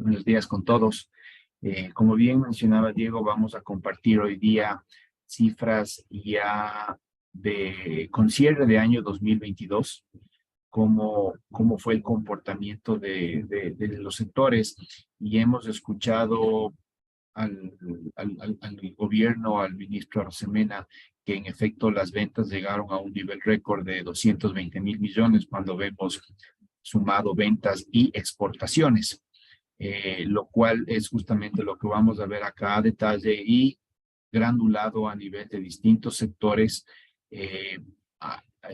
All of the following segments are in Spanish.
Buenos días con todos. Como bien mencionaba Diego, vamos a compartir hoy día cifras ya con cierre de año 2022, cómo fue el comportamiento de los sectores, y hemos escuchado al gobierno, al ministro Arosemena, que en efecto las ventas llegaron a un nivel récord de 220.000 millones cuando vemos sumado ventas y exportaciones. Lo cual es justamente lo que vamos a ver acá a detalle y granulado a nivel de distintos sectores, eh,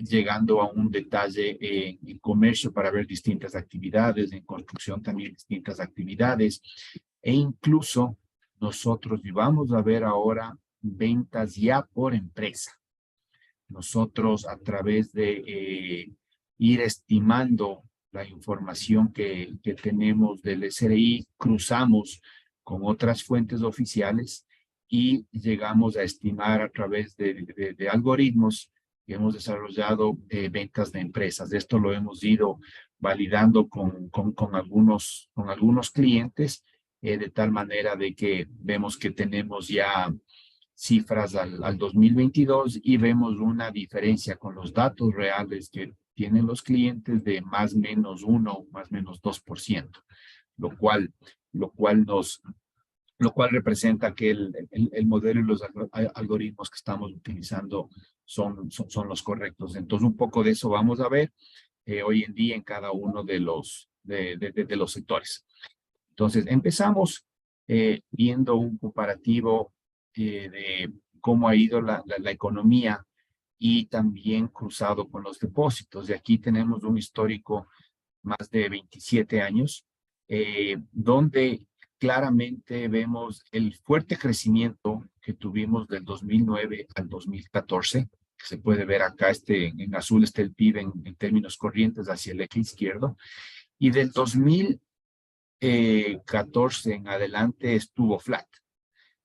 llegando a un detalle en comercio para ver distintas actividades, en construcción también distintas actividades, e incluso nosotros vamos a ver ahora ventas ya por empresa. Nosotros, a través de ir estimando la información que tenemos del SRI, cruzamos con otras fuentes oficiales y llegamos a estimar a través de algoritmos que hemos desarrollado ventas de empresas. Esto lo hemos ido validando con algunos clientes, de tal manera de que vemos que tenemos ya cifras al 2022 y vemos una diferencia con los datos reales que tienen los clientes de más o menos 1, más o menos 2%, lo cual representa que el modelo y los algoritmos que estamos utilizando son los correctos. Entonces, un poco de eso vamos a ver hoy en día en cada uno de los sectores. Entonces, empezamos viendo un comparativo de cómo ha ido la economía y también cruzado con los depósitos. De aquí tenemos un histórico más de 27 años, donde claramente vemos el fuerte crecimiento que tuvimos del 2009 al 2014, que se puede ver acá, en azul está el PIB en términos corrientes hacia el eje izquierdo, y del 2014 en adelante estuvo flat.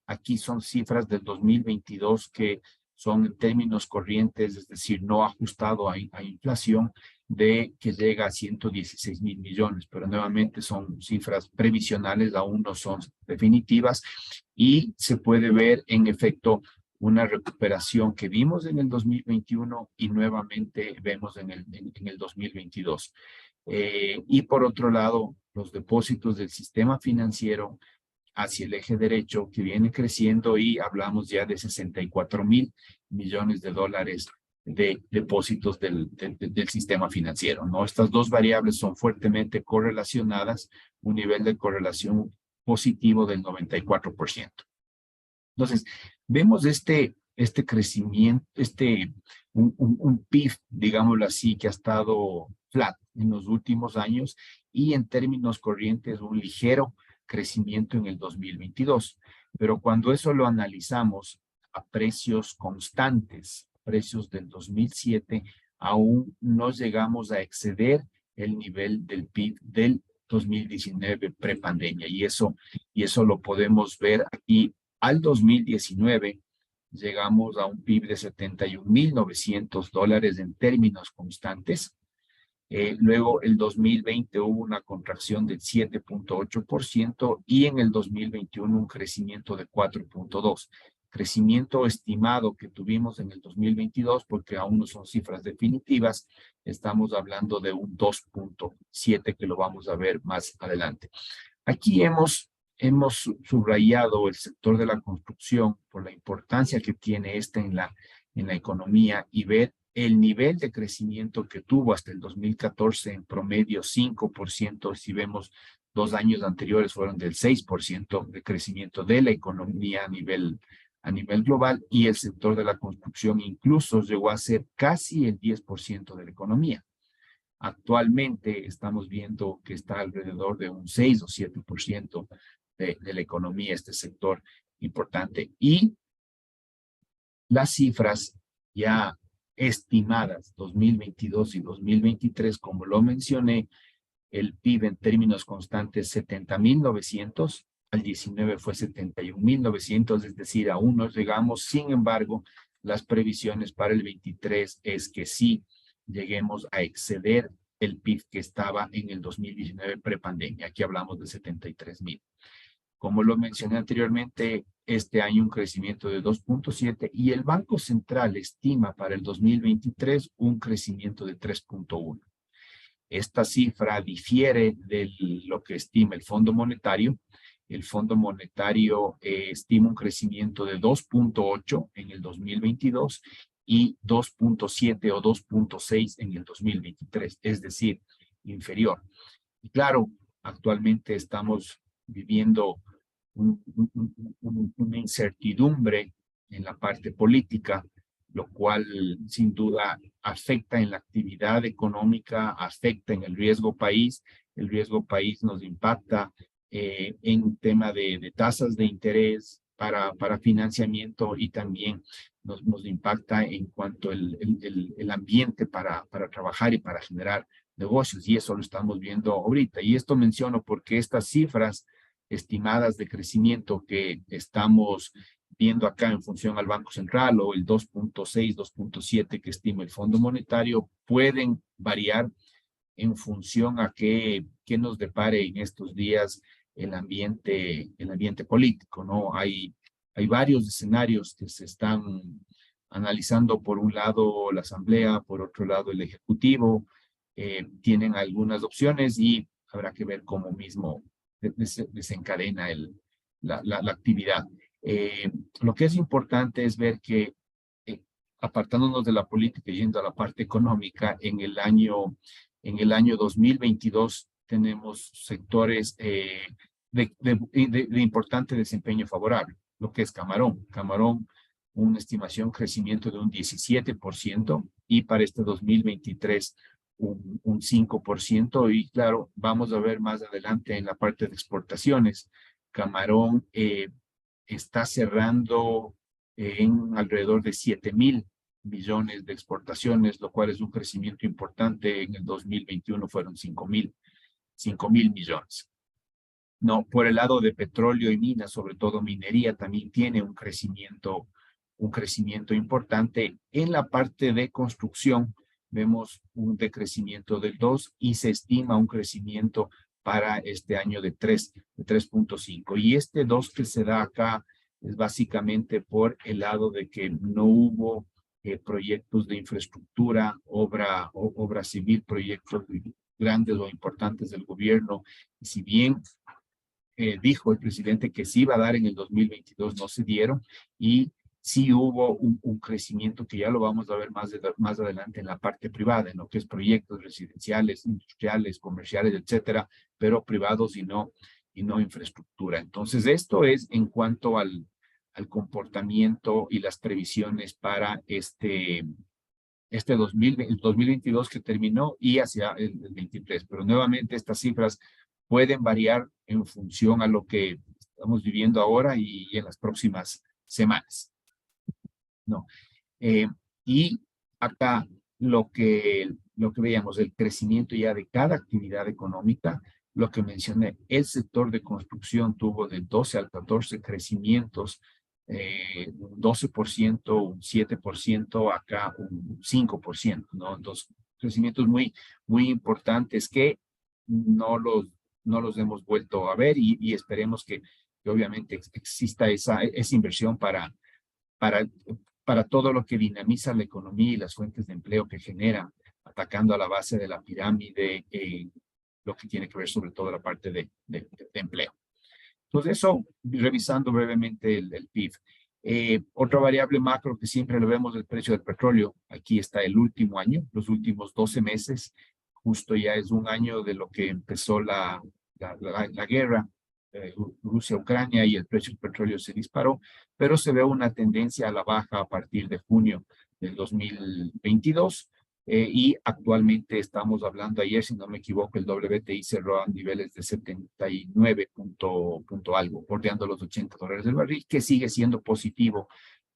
Aquí son cifras del 2022 que son en términos corrientes, es decir, no ajustado a inflación, de que llega a 116.000 millones, pero nuevamente son cifras previsionales, aún no son definitivas, y se puede ver en efecto una recuperación que vimos en el 2021 y nuevamente vemos en el 2022. Y por otro lado, los depósitos del sistema financiero hacia el eje derecho, que viene creciendo, y hablamos ya de 64.000 millones de dólares de depósitos del sistema financiero, ¿no? Estas dos variables son fuertemente correlacionadas, un nivel de correlación positivo del 94%. Entonces, vemos este crecimiento, un PIB, digámoslo así, que ha estado flat en los últimos años, y en términos corrientes un ligero crecimiento en el 2022. Pero cuando eso lo analizamos a precios constantes, precios del 2007, aún no llegamos a exceder el nivel del PIB del 2019 prepandemia. Y eso lo podemos ver aquí. Al 2019 llegamos a un PIB de 71.900 dólares en términos constantes. Luego, el 2020 hubo una contracción del 7.8% y en el 2021 un crecimiento de 4.2%. Crecimiento estimado que tuvimos en el 2022, porque aún no son cifras definitivas, estamos hablando de un 2.7%, que lo vamos a ver más adelante. Aquí hemos subrayado el sector de la construcción por la importancia que tiene en la economía, y ver el nivel de crecimiento que tuvo hasta el 2014, en promedio 5%, si vemos 2 años anteriores fueron del 6% de crecimiento de la economía a nivel global, y el sector de la construcción incluso llegó a ser casi el 10% de la economía. Actualmente estamos viendo que está alrededor de un 6 o 7% de la economía, este sector importante. Y las cifras ya estimadas 2022 y 2023, como lo mencioné, el PIB en términos constantes 70.900, al 19 fue 71.900, es decir, aún no llegamos. Sin embargo, las previsiones para el 23 es que sí lleguemos a exceder el PIB que estaba en el 2019 prepandemia. Aquí hablamos de 73,000. Como lo mencioné anteriormente, este año un crecimiento de 2,7 y el Banco Central estima para el 2023 un crecimiento de 3,1. Esta cifra difiere de lo que estima el Fondo Monetario. El Fondo Monetario estima un crecimiento de 2,8 en el 2022 y 2,7 o 2,6 en el 2023, es decir, inferior. Y claro, actualmente estamos viviendo una incertidumbre en la parte política, lo cual sin duda afecta en la actividad económica, afecta en el riesgo país. El riesgo país nos impacta en tema de tasas de interés para financiamiento y también nos impacta en cuanto el ambiente para trabajar y para generar negocios, y eso lo estamos viendo ahorita. Y esto menciono porque estas cifras estimadas de crecimiento que estamos viendo acá en función al Banco Central o el 2,6, 2,7 que estima el Fondo Monetario pueden variar en función a qué nos depare en estos días el ambiente político, ¿no? Hay varios escenarios que se están analizando, por un lado la Asamblea, por otro lado el Ejecutivo, tienen algunas opciones y habrá que ver cómo mismo desencadena la actividad. Lo que es importante es ver que, apartándonos de la política y yendo a la parte económica, en el año 2022 tenemos sectores de importante desempeño favorable, lo que es Camarón. Camarón, una estimación crecimiento de un 17% y para este 2023 un 5%, y claro, vamos a ver más adelante en la parte de exportaciones. Camarón está cerrando en alrededor de 7,000 millones de exportaciones, lo cual es un crecimiento importante. En el 2021 fueron 5,000 millones. No, por el lado de petróleo y minas, sobre todo minería, también tiene un crecimiento importante. En la parte de construcción vemos un decrecimiento del 2 y se estima un crecimiento para este año de 3,5. Y este 2 que se da acá es básicamente por el lado de que no hubo proyectos de infraestructura, obra civil, proyectos grandes o importantes del gobierno. Y si bien dijo el presidente que sí iba a dar en el 2022, no se dieron, y sí hubo un crecimiento que ya lo vamos a ver más adelante en la parte privada, en lo que es proyectos residenciales, industriales, comerciales, etcétera, pero privados y no infraestructura. Entonces, esto es en cuanto al comportamiento y las previsiones para el 2022 que terminó y hacia el 23. Pero nuevamente estas cifras pueden variar en función a lo que estamos viviendo ahora y en las próximas semanas. No. Y acá lo que veíamos, el crecimiento ya de cada actividad económica, lo que mencioné, el sector de construcción tuvo de 12 al 14 crecimientos, un 12%, un 7%, acá un 5%, ¿no? Entonces, crecimientos muy importantes que no los hemos vuelto a ver, y esperemos que obviamente exista esa inversión para todo lo que dinamiza la economía y las fuentes de empleo que genera, atacando a la base de la pirámide, lo que tiene que ver sobre todo la parte de empleo. Entonces, eso, revisando brevemente el PIB. Otra variable macro que siempre lo vemos, el precio del petróleo. Aquí está el último año, los últimos 12 meses, justo ya es un año de lo que empezó la guerra, Rusia-Ucrania, y el precio del petróleo se disparó, pero se ve una tendencia a la baja a partir de junio del 2022, y actualmente estamos hablando, ayer si no me equivoco, el WTI cerró a niveles de 79 punto algo, bordeando los $80 del barril, que sigue siendo positivo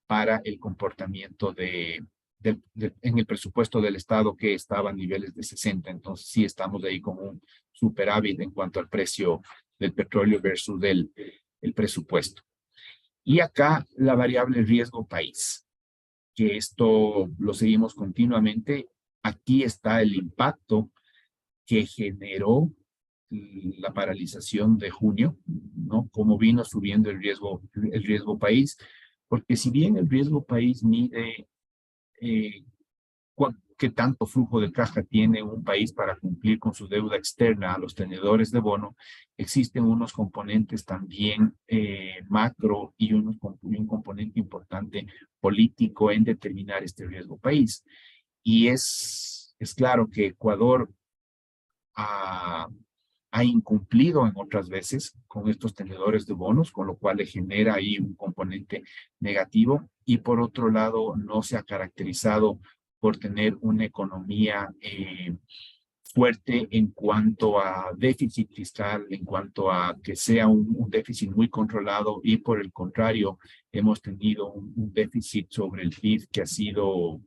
para el comportamiento en el presupuesto del Estado, que estaba a niveles de 60. Entonces sí estamos ahí con un superávit en cuanto al precio del petróleo versus el presupuesto. Y acá la variable riesgo país, que esto lo seguimos continuamente. Aquí está el impacto que generó la paralización de junio, ¿no? Como vino subiendo el riesgo país, porque si bien el riesgo país mide qué tanto flujo de caja tiene un país para cumplir con su deuda externa a los tenedores de bono, existen unos componentes también macro y un componente importante político en determinar este riesgo país. Y es claro que Ecuador ha, ha incumplido en otras veces con estos tenedores de bonos, con lo cual le genera ahí un componente negativo. Y por otro lado, no se ha caracterizado por tener una economía fuerte en cuanto a déficit fiscal, en cuanto a que sea un déficit muy controlado, y por el contrario, hemos tenido un déficit sobre el PIB que ha sido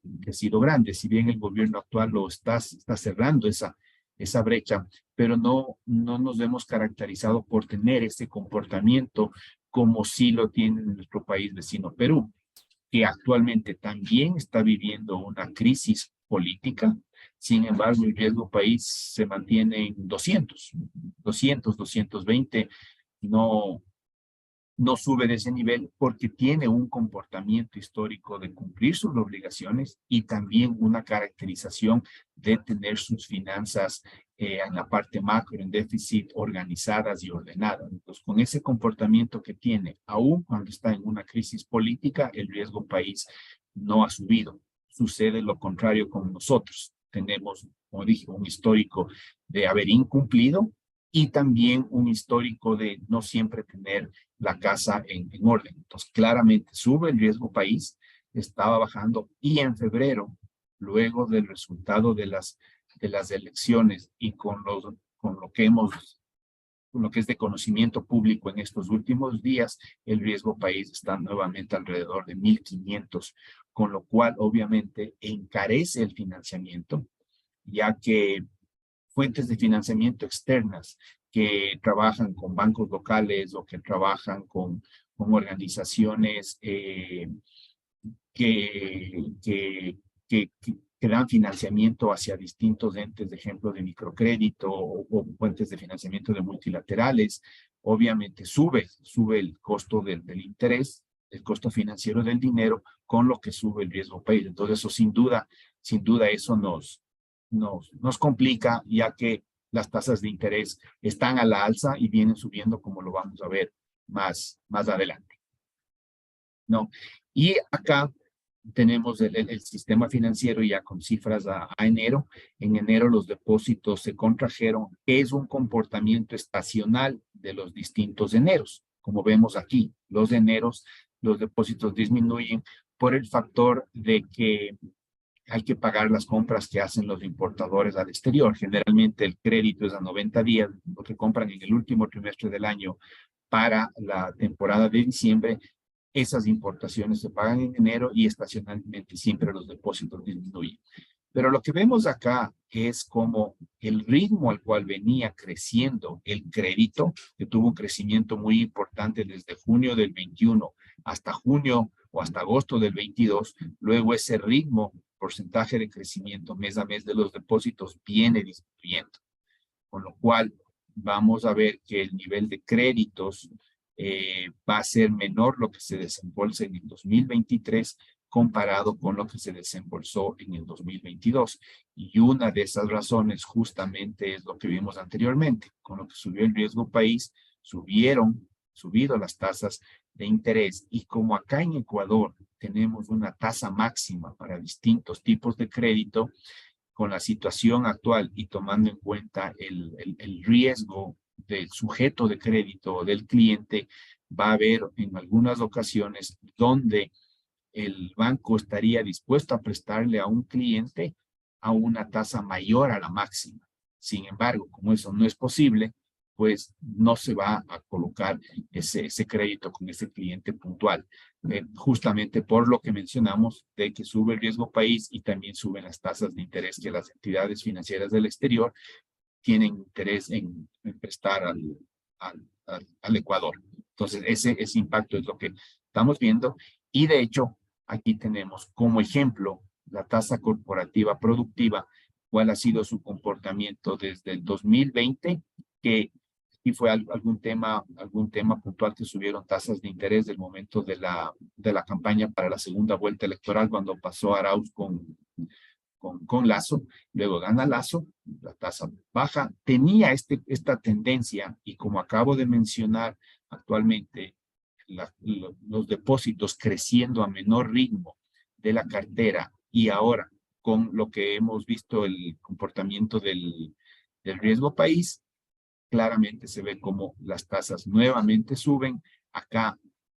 grande. Si bien el gobierno actual está cerrando esa brecha, pero no nos hemos caracterizado por tener ese comportamiento como sí lo tiene nuestro país vecino Perú, que actualmente también está viviendo una crisis política. Sin embargo, el riesgo país se mantiene en 220, no, no sube de ese nivel porque tiene un comportamiento histórico de cumplir sus obligaciones y también una caracterización de tener sus finanzas en la parte macro, en déficit, organizadas y ordenadas. Entonces, con ese comportamiento que tiene, aún cuando está en una crisis política, el riesgo país no ha subido. Sucede lo contrario con nosotros. Tenemos, como dije, un histórico de haber incumplido y también un histórico de no siempre tener la casa en orden. Entonces, claramente sube el riesgo país, estaba bajando, y en febrero, luego del resultado de las elecciones y con lo que es de conocimiento público en estos últimos días, el riesgo país está nuevamente alrededor de 1.500, con lo cual obviamente encarece el financiamiento, ya que fuentes de financiamiento externas que trabajan con bancos locales o que trabajan con organizaciones que, que, que, que dan financiamiento hacia distintos entes, de ejemplo, de microcrédito o fuentes de financiamiento de multilaterales. Obviamente sube el costo del interés, el costo financiero del dinero, con lo que sube el riesgo país. Entonces, eso sin duda eso nos complica, ya que las tasas de interés están a la alza y vienen subiendo, como lo vamos a ver más adelante, ¿no? Y acá tenemos el sistema financiero ya con cifras a enero. En enero los depósitos se contrajeron, que es un comportamiento estacional de los distintos eneros. Como vemos aquí, los eneros, los depósitos disminuyen por el factor de que hay que pagar las compras que hacen los importadores al exterior. Generalmente el crédito es a 90 días, lo que compran en el último trimestre del año para la temporada de diciembre. Esas importaciones se pagan en enero y estacionalmente siempre los depósitos disminuyen. Pero lo que vemos acá es como el ritmo al cual venía creciendo el crédito, que tuvo un crecimiento muy importante desde junio del 21 hasta junio o hasta agosto del 22, luego ese ritmo, porcentaje de crecimiento mes a mes de los depósitos viene disminuyendo, con lo cual vamos a ver que el nivel de créditos va a ser menor lo que se desembolsa en el 2023 comparado con lo que se desembolsó en el 2022. Y una de esas razones justamente es lo que vimos anteriormente, con lo que subió el riesgo país, subido las tasas de interés, y como acá en Ecuador tenemos una tasa máxima para distintos tipos de crédito, con la situación actual y tomando en cuenta el riesgo del sujeto de crédito o del cliente, va a haber en algunas ocasiones donde el banco estaría dispuesto a prestarle a un cliente a una tasa mayor a la máxima. Sin embargo, como eso no es posible, pues no se va a colocar ese crédito con ese cliente puntual, justamente por lo que mencionamos de que sube el riesgo país y también suben las tasas de interés que las entidades financieras del exterior tienen interés en prestar al Ecuador. Entonces, ese impacto es lo que estamos viendo, y de hecho, aquí tenemos como ejemplo la tasa corporativa productiva cuál ha sido su comportamiento desde el 2020, que y fue algún tema puntual que subieron tasas de interés del momento de la campaña para la segunda vuelta electoral, cuando pasó Arauz con Lasso, luego gana Lasso, la tasa baja, tenía esta tendencia, y como acabo de mencionar, actualmente los depósitos creciendo a menor ritmo de la cartera, y ahora con lo que hemos visto el comportamiento del riesgo país, claramente se ve como las tasas nuevamente suben. Acá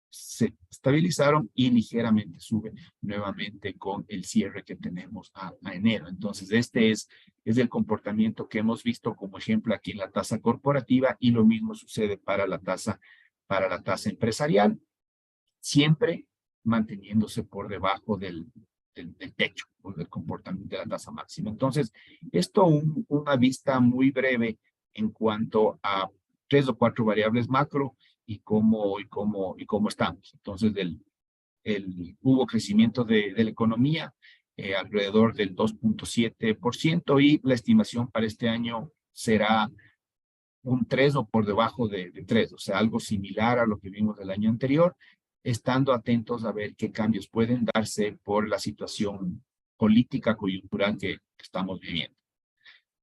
se estabilizaron y ligeramente suben nuevamente con el cierre que tenemos a enero. Entonces, este es el comportamiento que hemos visto como ejemplo aquí en la tasa corporativa, y lo mismo sucede para la tasa empresarial, siempre manteniéndose por debajo del techo, o del comportamiento de la tasa máxima. Entonces, esto una vista muy breve en cuanto a 3 o 4 variables macro y cómo estamos. Entonces, hubo crecimiento de la economía alrededor del 2.7%, y la estimación para este año será un 3 o por debajo de 3, o sea, algo similar a lo que vimos el año anterior, estando atentos a ver qué cambios pueden darse por la situación política coyuntural que estamos viviendo.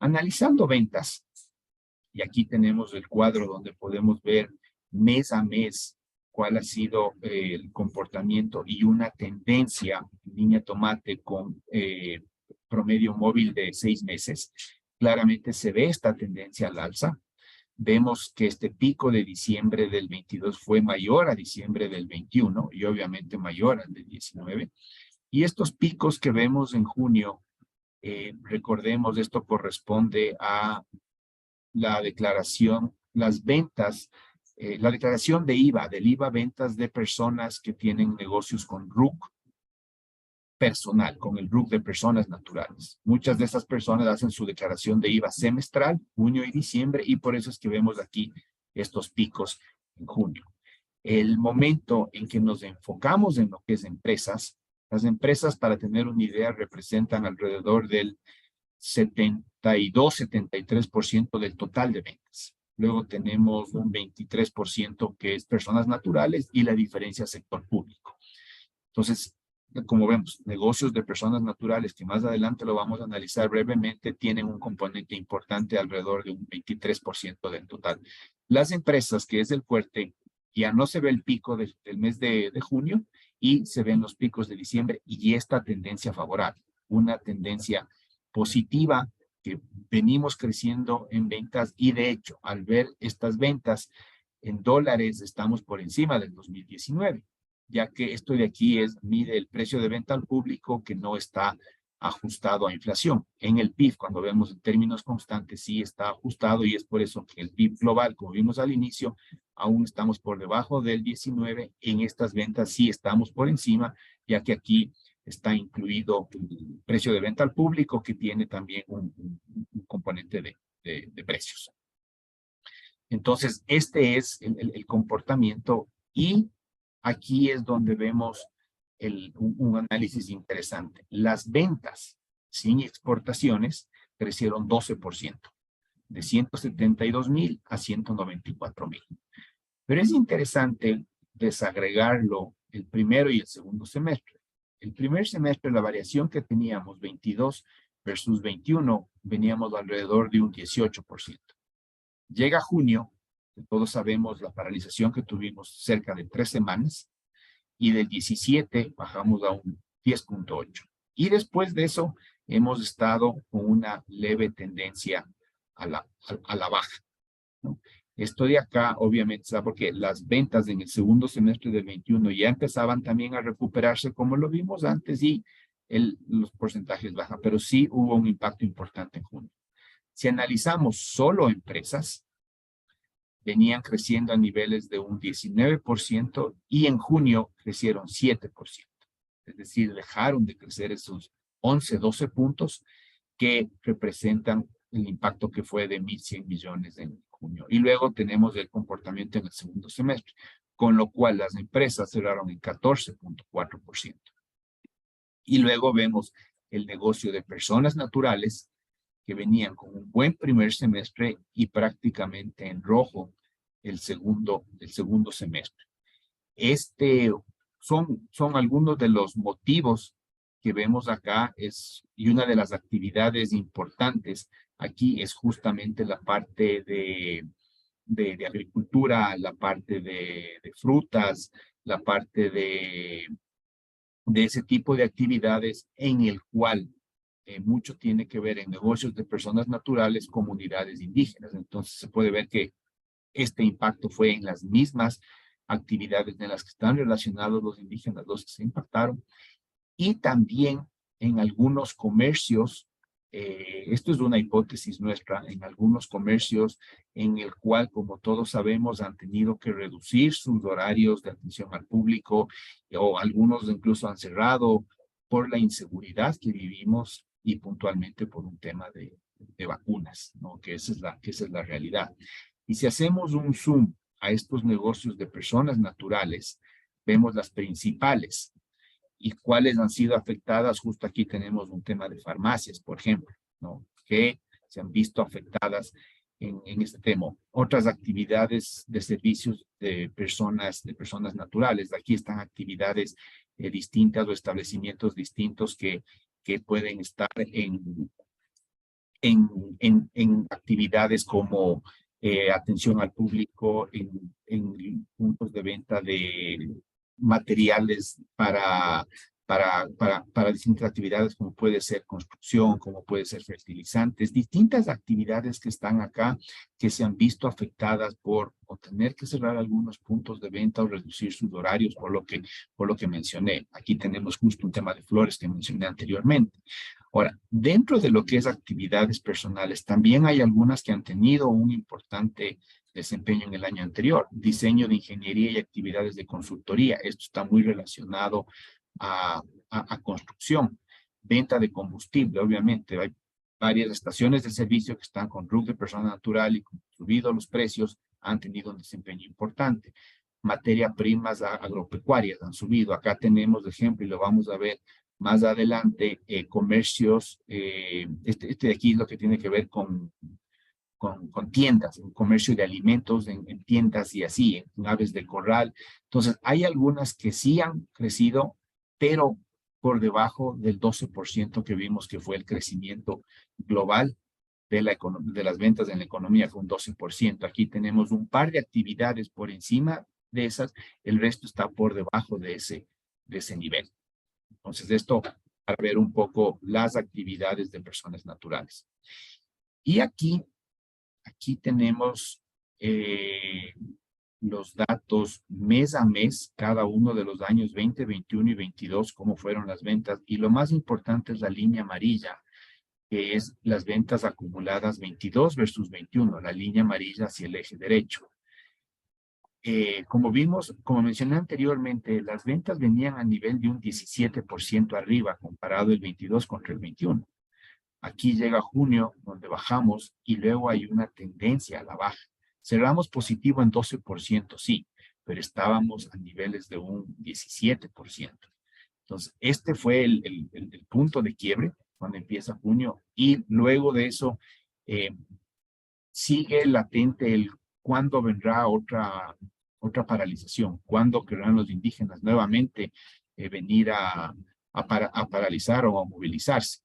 Analizando ventas, y aquí tenemos el cuadro donde podemos ver mes a mes cuál ha sido el comportamiento y una tendencia en línea tomate con promedio móvil de 6 meses. Claramente se ve esta tendencia al alza. Vemos que este pico de diciembre del 22 fue mayor a diciembre del 21 y obviamente mayor al del 19. Y estos picos que vemos en junio, recordemos, esto corresponde a la declaración, las ventas, la declaración de IVA, del IVA ventas de personas que tienen negocios con RUC personal, con el RUC de personas naturales. Muchas de esas personas hacen su declaración de IVA semestral, junio y diciembre, y por eso es que vemos aquí estos picos en junio. El momento en que nos enfocamos en lo que es empresas, las empresas, para tener una idea, representan alrededor del 72-73% del total de ventas. Luego tenemos un 23% que es personas naturales, y la diferencia sector público. Entonces, como vemos, negocios de personas naturales, que más adelante lo vamos a analizar brevemente, tienen un componente importante alrededor de un 23% del total. Las empresas, que es el fuerte, ya no se ve el pico del mes de junio, y se ven los picos de diciembre, y esta tendencia favorable, una tendencia positiva, que venimos creciendo en ventas, y de hecho, al ver estas ventas en dólares, estamos por encima del 2019. Ya que esto de aquí mide el precio de venta al público que no está ajustado a inflación. En el PIB, cuando vemos en términos constantes, sí está ajustado, y es por eso que el PIB global, como vimos al inicio, aún estamos por debajo del 19. En estas ventas sí estamos por encima, ya que aquí está incluido el precio de venta al público, que tiene también un componente de precios. Entonces, este es el comportamiento, y aquí es donde vemos un análisis interesante. Las ventas sin exportaciones crecieron 12%, de 172,000 a 194,000. Pero es interesante desagregarlo el primero y el segundo semestre. El primer semestre, la variación que teníamos, 22 versus 21, veníamos alrededor de un 18%. Llega junio, todos sabemos la paralización que tuvimos cerca de 3 semanas, y del 17 bajamos a un 10.8. Y después de eso hemos estado con una leve tendencia a la baja, ¿no? Esto de acá, obviamente, está porque las ventas en el segundo semestre del 21 ya empezaban también a recuperarse, como lo vimos antes, y los porcentajes bajan, pero sí hubo un impacto importante en junio. Si analizamos solo empresas, venían creciendo a niveles de un 19%, y en junio crecieron 7%. Es decir, dejaron de crecer esos 11, 12 puntos que representan el impacto que fue de 1,100 millones en junio. Y luego tenemos el comportamiento en el segundo semestre, con lo cual las empresas cerraron en 14.4%. Y luego vemos el negocio de personas naturales, que venían con un buen primer semestre y prácticamente en rojo el segundo semestre. Son algunos de los motivos que vemos acá, y una de las actividades importantes aquí es justamente la parte de agricultura, la parte de frutas, la parte de ese tipo de actividades en el cual mucho tiene que ver en negocios de personas naturales, comunidades indígenas. Entonces se puede ver que este impacto fue en las mismas actividades en las que están relacionados los indígenas, los que se impactaron, y también en algunos comercios, esto es una hipótesis nuestra, en algunos comercios en el cual, como todos sabemos, han tenido que reducir sus horarios de atención al público, o algunos incluso han cerrado por la inseguridad que vivimos y puntualmente por un tema de vacunas, ¿no? Que esa es la realidad. Y si hacemos un zoom a estos negocios de personas naturales, vemos las principales y cuáles han sido afectadas. Justo aquí tenemos un tema de farmacias, por ejemplo, ¿no? Que se han visto afectadas en este tema. Otras actividades de servicios de personas naturales. Aquí están actividades distintas o establecimientos distintos que pueden estar en actividades como atención al público, en puntos de venta de materiales para distintas actividades, como puede ser construcción, como puede ser fertilizantes, distintas actividades que están acá, que se han visto afectadas por o tener que cerrar algunos puntos de venta o reducir sus horarios, por lo que mencioné. Aquí tenemos justo un tema de flores que mencioné anteriormente. Ahora, dentro de lo que es actividades personales, también hay algunas que han tenido un importante desempeño en el año anterior. Diseño de ingeniería y actividades de consultoría. Esto está muy relacionado a construcción. Venta de combustible, obviamente. Hay varias estaciones de servicio que están con RUC de persona natural y con subido los precios, han tenido un desempeño importante. Materia primas agropecuarias han subido. Acá tenemos de ejemplo, y lo vamos a ver más adelante, comercios, este de aquí es lo que tiene que ver con tiendas, un comercio de alimentos en tiendas y así, en aves de corral. Entonces, hay algunas que sí han crecido, pero por debajo del 12% que vimos que fue el crecimiento global de las ventas en la economía, fue un 12%. Aquí tenemos un par de actividades por encima de esas, el resto está por debajo de ese nivel. Entonces, esto para ver un poco las actividades de personas naturales. Y aquí tenemos los datos mes a mes, cada uno de los años 20, 21 y 22, cómo fueron las ventas. Y lo más importante es la línea amarilla, que es las ventas acumuladas 22 versus 21, la línea amarilla hacia el eje derecho. Como vimos, como mencioné anteriormente, las ventas venían a nivel de un 17% arriba, comparado el 22 contra el 21. Aquí llega junio, donde bajamos, y luego hay una tendencia a la baja. Cerramos positivo en 12%, sí, pero estábamos a niveles de un 17%. Entonces, este fue el punto de quiebre cuando empieza junio, y luego de eso sigue latente el cuándo vendrá otra paralización, cuándo querrán los indígenas nuevamente venir a paralizar o a movilizarse.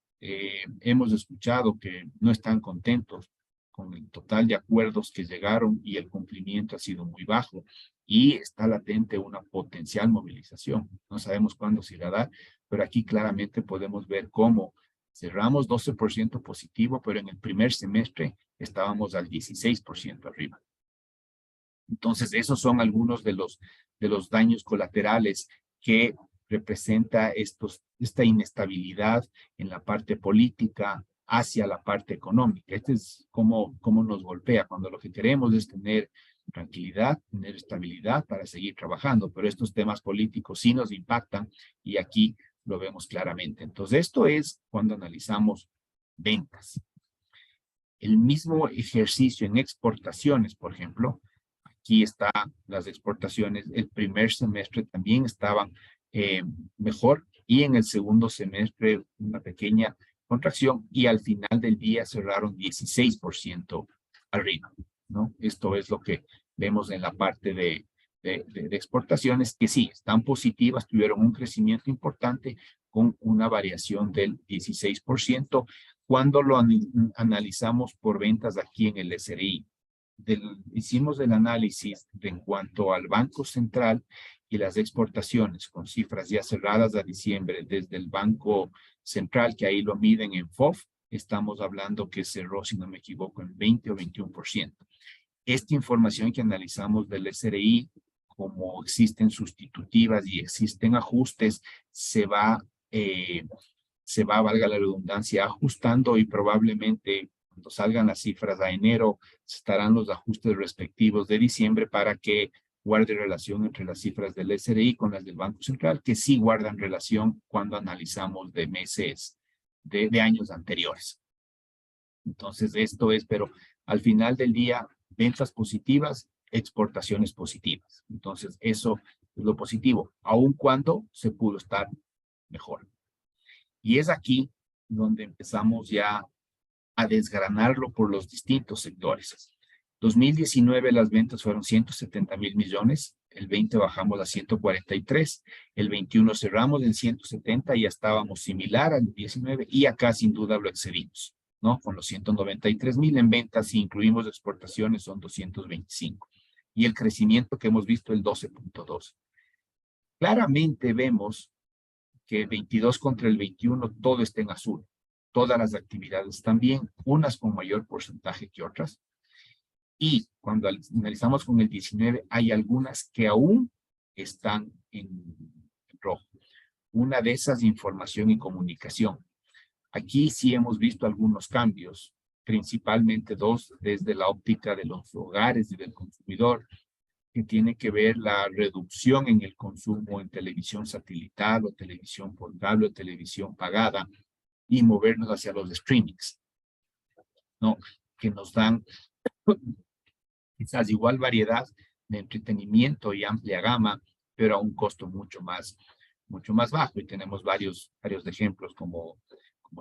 Hemos escuchado que no están contentos con el total de acuerdos que llegaron y el cumplimiento ha sido muy bajo y está latente una potencial movilización. No sabemos cuándo se irá a dar, pero aquí claramente podemos ver cómo cerramos 12% positivo, pero en el primer semestre estábamos al 16% arriba. Entonces, esos son algunos de los daños colaterales que representa esta inestabilidad en la parte política hacia la parte económica. Este es cómo nos golpea cuando lo que queremos es tener tranquilidad, tener estabilidad para seguir trabajando, pero estos temas políticos sí nos impactan y aquí lo vemos claramente. Entonces, esto es cuando analizamos ventas. El mismo ejercicio en exportaciones, por ejemplo, aquí están las exportaciones. El primer semestre también estaban mejor y en el segundo semestre una pequeña contracción y al final del día cerraron 16% arriba, ¿no? Esto es lo que vemos en la parte de exportaciones, que sí, están positivas, tuvieron un crecimiento importante con una variación del 16%. Cuando lo analizamos por ventas aquí en el SRI, hicimos el análisis en cuanto al Banco Central y las exportaciones con cifras ya cerradas a diciembre desde el Banco Central, que ahí lo miden en FOF, estamos hablando que cerró, si no me equivoco, en 20 o 21%. Esta información que analizamos del SRI, como existen sustitutivas y existen ajustes, se va, valga la redundancia, ajustando y probablemente cuando salgan las cifras a enero, estarán los ajustes respectivos de diciembre para que guarde relación entre las cifras del SRI con las del Banco Central, que sí guardan relación cuando analizamos de meses, de años anteriores. Entonces, esto es, pero al final del día, ventas positivas, exportaciones positivas. Entonces, eso es lo positivo, aun cuando se pudo estar mejor. Y es aquí donde empezamos ya a desgranarlo por los distintos sectores. 2019 las ventas fueron 170,000 millones, el 20 bajamos a 143, el 21 cerramos en 170 y ya estábamos similar al 19 y acá sin duda lo excedimos, ¿no? Con los 193,000 en ventas, si incluimos exportaciones son 225 y el crecimiento que hemos visto el 12.2. Claramente vemos que el 22 contra el 21 todo está en azul. Todas las actividades también, unas con mayor porcentaje que otras. Y cuando analizamos con el 19, hay algunas que aún están en rojo. Una de esas, información y comunicación. Aquí sí hemos visto algunos cambios, principalmente dos desde la óptica de los hogares y del consumidor, que tiene que ver la reducción en el consumo en televisión satelital o televisión por cable o televisión pagada y movernos hacia los streamings, ¿no? Que nos dan quizás igual variedad de entretenimiento y amplia gama, pero a un costo mucho más bajo. Y tenemos varios ejemplos como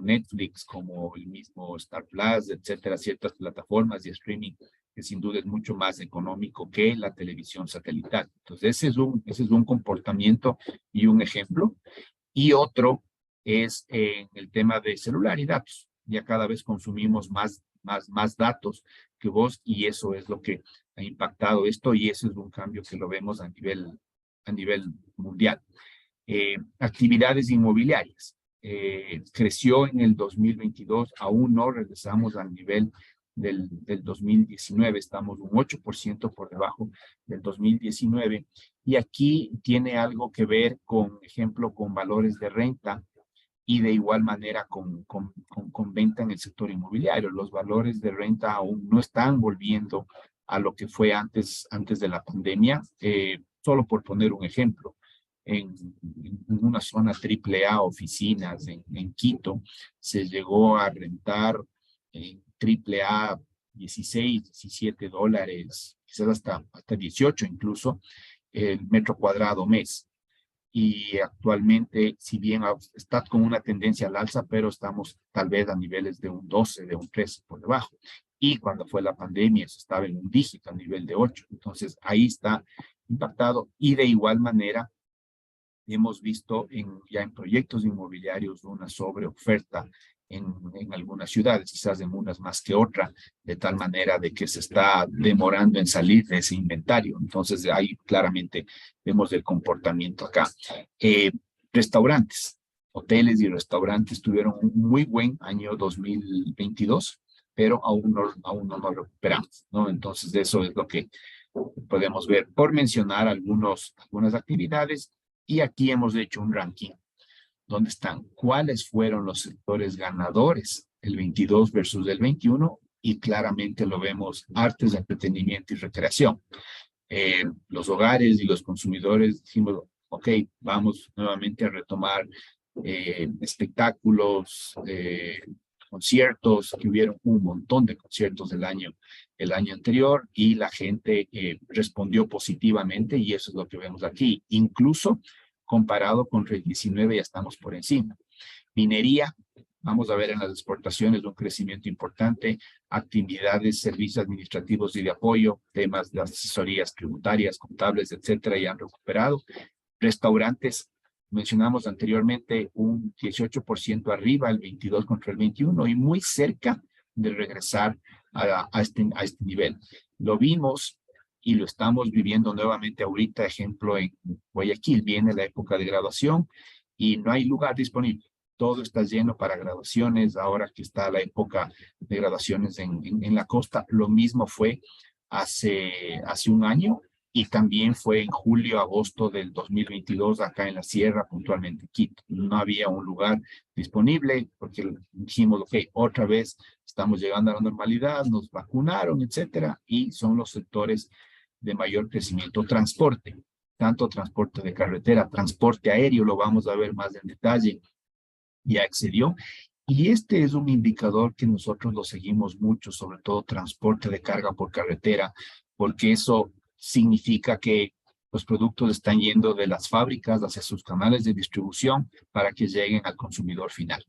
Netflix, como el mismo Star Plus, etcétera, ciertas plataformas de streaming que sin duda es mucho más económico que la televisión satelital. Entonces, ese es un comportamiento y un ejemplo. Y otro es en el tema de celular y datos. Ya cada vez consumimos más datos que vos y eso es lo que ha impactado esto y eso es un cambio que lo vemos a nivel mundial. Actividades inmobiliarias. Creció en el 2022, aún no regresamos al nivel del 2019, estamos un 8% por debajo del 2019 y aquí tiene algo que ver con, ejemplo, con valores de renta y de igual manera con venta en el sector inmobiliario. Los valores de renta aún no están volviendo a lo que fue antes de la pandemia, solo por poner un ejemplo. En una zona AAA, oficinas en Quito, se llegó a rentar en AAA 16, 17 dólares, quizás hasta 18 incluso, el metro cuadrado mes. Y actualmente, si bien está con una tendencia al alza, pero estamos tal vez a niveles de un 12, de un 13 por debajo. Y cuando fue la pandemia, eso estaba en un dígito a nivel de 8. Entonces, ahí está impactado. Y de igual manera, hemos visto ya en proyectos inmobiliarios una sobreoferta en algunas ciudades, quizás en unas más que otras, de tal manera de que se está demorando en salir de ese inventario. Entonces, ahí claramente vemos el comportamiento acá. Restaurantes, hoteles y restaurantes tuvieron un muy buen año 2022, pero aún no lo recuperamos, ¿no? Entonces, eso es lo que podemos ver por mencionar algunas actividades. Y aquí hemos hecho un ranking. ¿Dónde están? ¿Cuáles fueron los sectores ganadores? El 22 versus el 21. Y claramente lo vemos, artes, entretenimiento y recreación. Los hogares y los consumidores dijimos, ok, vamos nuevamente a retomar espectáculos, conciertos, que hubieron un montón de conciertos el año anterior y la gente respondió positivamente y eso es lo que vemos aquí. Incluso comparado con el 19 ya estamos por encima. Minería, Vamos a ver en las exportaciones un crecimiento importante, actividades, servicios administrativos y de apoyo, temas de asesorías tributarias, contables, etcétera, ya han recuperado. Restaurantes, mencionamos anteriormente un 18% arriba, el 22 contra el 21, y muy cerca de regresar a este nivel. Lo vimos y lo estamos viviendo nuevamente ahorita, ejemplo, en Guayaquil viene la época de graduación y no hay lugar disponible. Todo está lleno para graduaciones, ahora que está la época de graduaciones en la costa. Lo mismo fue hace un año y también fue en julio, agosto del 2022 acá en la sierra, puntualmente Quito. No había un lugar disponible porque dijimos, ok, otra vez estamos llegando a la normalidad, nos vacunaron, etcétera, y son los sectores de mayor crecimiento. Transporte, tanto transporte de carretera, transporte aéreo, lo vamos a ver más en detalle, ya excedió. Y este es un indicador que nosotros lo seguimos mucho, sobre todo transporte de carga por carretera, porque eso significa que los productos están yendo de las fábricas hacia sus canales de distribución para que lleguen al consumidor final,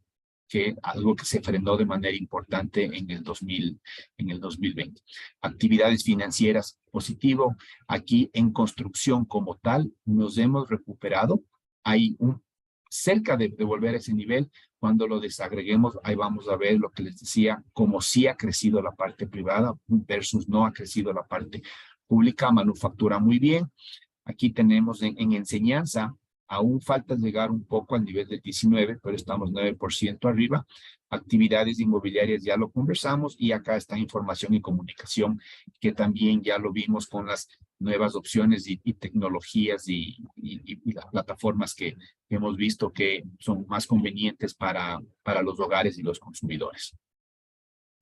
que algo que se frenó de manera importante en el 2020. Actividades financieras, positivo. Aquí en construcción como tal, nos hemos recuperado. Hay cerca de volver a ese nivel. Cuando lo desagreguemos, ahí vamos a ver lo que les decía, como sí ha crecido la parte privada versus no ha crecido la parte pública. Manufactura muy bien. Aquí tenemos en enseñanza, aún falta llegar un poco al nivel del 19, pero estamos 9% arriba. Actividades inmobiliarias ya lo conversamos y acá está información y comunicación, que también ya lo vimos con las nuevas opciones y tecnologías y las plataformas que hemos visto que son más convenientes para los hogares y los consumidores.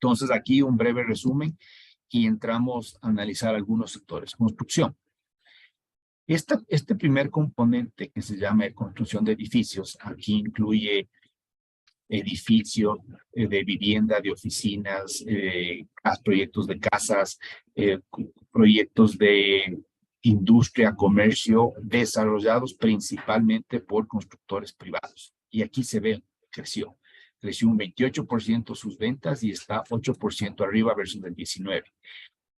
Entonces aquí un breve resumen y entramos a analizar algunos sectores. Construcción. Este primer componente que se llama construcción de edificios, aquí incluye edificios de vivienda, de oficinas, proyectos de casas, proyectos de industria, comercio, desarrollados principalmente por constructores privados. Y aquí se ve, creció un 28% sus ventas y está 8% arriba versus el 19%.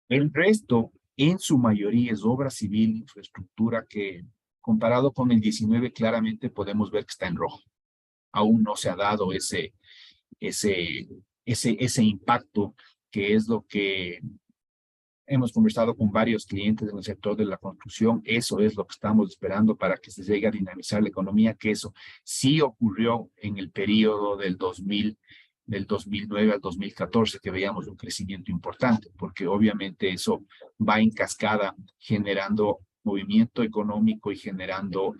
El resto, en su mayoría, es obra civil, infraestructura, que comparado con el 19 claramente podemos ver que está en rojo. Aún no se ha dado ese impacto, que es lo que hemos conversado con varios clientes en el sector de la construcción. Eso es lo que estamos esperando para que se llegue a dinamizar la economía, que eso sí ocurrió en el periodo del 2009 al 2014, que veíamos un crecimiento importante, porque obviamente eso va en cascada generando movimiento económico y generando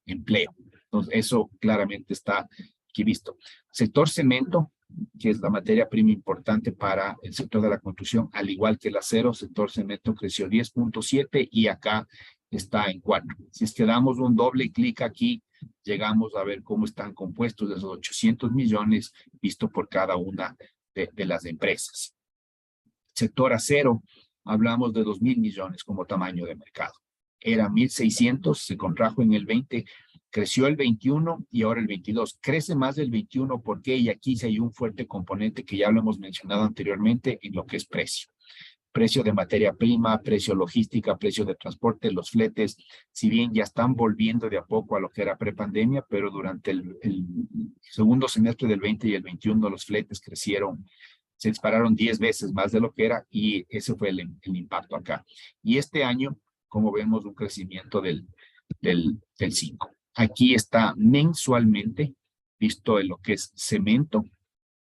empleo. Entonces, eso claramente está aquí visto. Sector cemento, que es la materia prima importante para el sector de la construcción, al igual que el acero, sector cemento creció 10.7 y acá está en 4. Si es que damos un doble clic aquí, llegamos a ver cómo están compuestos esos 800 millones visto por cada una de las empresas. Sector acero, hablamos de 2.000 millones como tamaño de mercado. Era 1.600, se contrajo en el 20, creció el 21 y ahora el 22. Crece más del 21 porque y aquí sí hay un fuerte componente que ya lo hemos mencionado anteriormente en lo que es precio. Precio de materia prima, precio logística, precio de transporte, los fletes, si bien ya están volviendo de a poco a lo que era prepandemia, pero durante el segundo semestre del 20 y el 21 los fletes crecieron, se dispararon 10 veces más de lo que era y ese fue el impacto acá. Y este año, como vemos, un crecimiento del 5. Aquí está mensualmente, visto en lo que es cemento,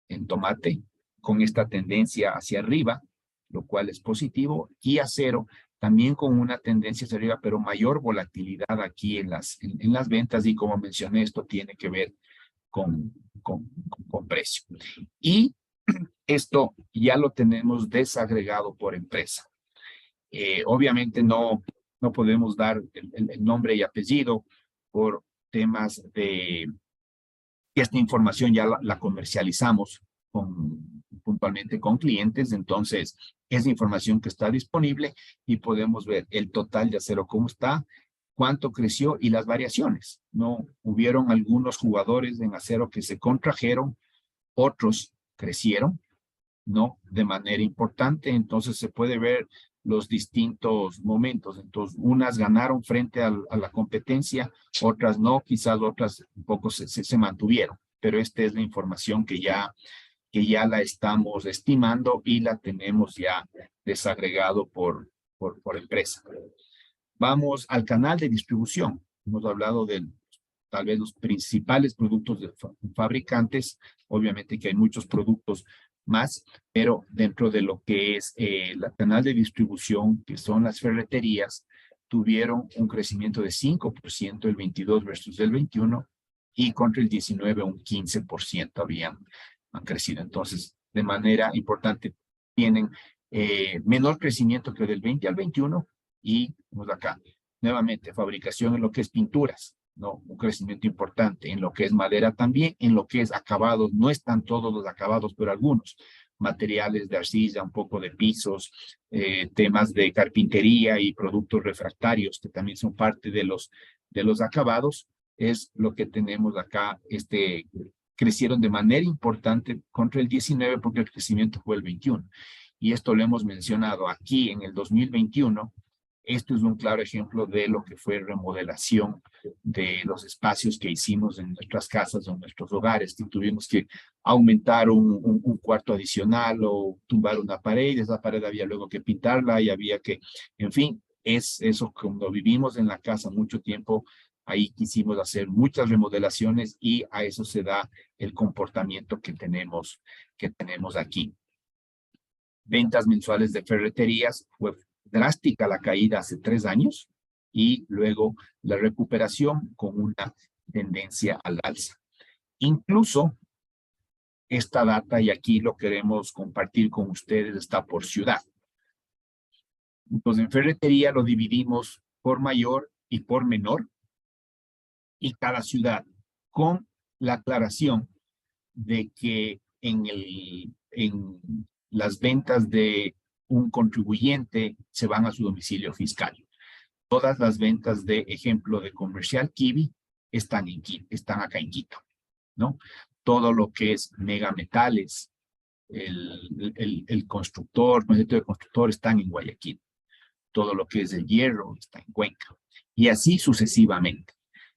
en tomate, con esta tendencia hacia arriba, lo cual es positivo, y acero también con una tendencia hacia arriba, pero mayor volatilidad aquí en las ventas, y como mencioné, esto tiene que ver con precio. Y esto ya lo tenemos desagregado por empresa. Obviamente no podemos dar el nombre y apellido por temas de que esta información ya la comercializamos puntualmente con clientes, entonces es información que está disponible y podemos ver el total de acero cómo está, cuánto creció y las variaciones. No hubieron algunos jugadores en acero que se contrajeron, otros crecieron, ¿no? De manera importante, entonces se puede ver los distintos momentos. Entonces, unas ganaron frente a la competencia, otras no, quizás otras un poco se mantuvieron, pero esta es la información que ya la estamos estimando y la tenemos ya desagregado por empresa. Vamos al canal de distribución. Hemos hablado de tal vez los principales productos de fabricantes. Obviamente que hay muchos productos más, pero dentro de lo que es el canal de distribución, que son las ferreterías, tuvieron un crecimiento de 5% el 22 versus el 21 y contra el 19 un 15% han crecido. Entonces, de manera importante, tienen menor crecimiento que del 20 al 21 y vamos acá. Nuevamente, fabricación en lo que es pinturas, ¿no? Un crecimiento importante en lo que es madera también, en lo que es acabados, no están todos los acabados, pero algunos materiales de arcilla, un poco de pisos, temas de carpintería y productos refractarios que también son parte de los acabados, es lo que tenemos acá, crecieron de manera importante contra el 19 porque el crecimiento fue el 21. Y esto lo hemos mencionado aquí en el 2021. Esto es un claro ejemplo de lo que fue remodelación de los espacios que hicimos en nuestras casas o en nuestros hogares. Y tuvimos que aumentar un cuarto adicional o tumbar una pared. Esa pared había luego que pintarla y había que, en fin, es eso cuando vivimos en la casa mucho tiempo. Ahí quisimos hacer muchas remodelaciones y a eso se da el comportamiento que tenemos aquí. Ventas mensuales de ferreterías fue drástica la caída hace 3 años y luego la recuperación con una tendencia al alza. Incluso esta data, y aquí lo queremos compartir con ustedes, está por ciudad. Entonces, en ferretería lo dividimos por mayor y por menor, y cada ciudad, con la aclaración de que en las ventas de un contribuyente se van a su domicilio fiscal. Todas las ventas de ejemplo de comercial Kiwi están acá en Quito, ¿no? Todo lo que es megametales, el constructor, proyecto de constructor están en Guayaquil. Todo lo que es el hierro está en Cuenca. Y así sucesivamente.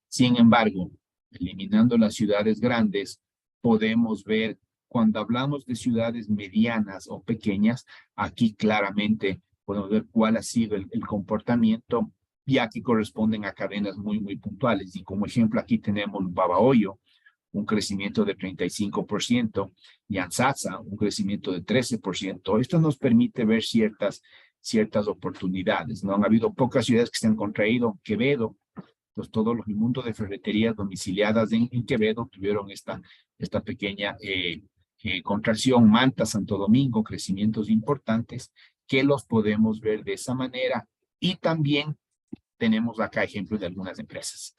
Sin embargo, eliminando las ciudades grandes, podemos ver, cuando hablamos de ciudades medianas o pequeñas, aquí claramente podemos ver cuál ha sido el comportamiento, ya que corresponden a cadenas muy, muy puntuales. Y como ejemplo, aquí tenemos Babahoyo, un crecimiento de 35%, y Ansatsa, un crecimiento de 13%. Esto nos permite ver ciertas oportunidades, ¿no? Han habido pocas ciudades que se han contraído. Quevedo, pues todo el mundo de ferreterías domiciliadas en Quevedo tuvieron esta pequeña contracción. Manta, Santo Domingo, crecimientos importantes que los podemos ver de esa manera. Y también tenemos acá ejemplos de algunas empresas.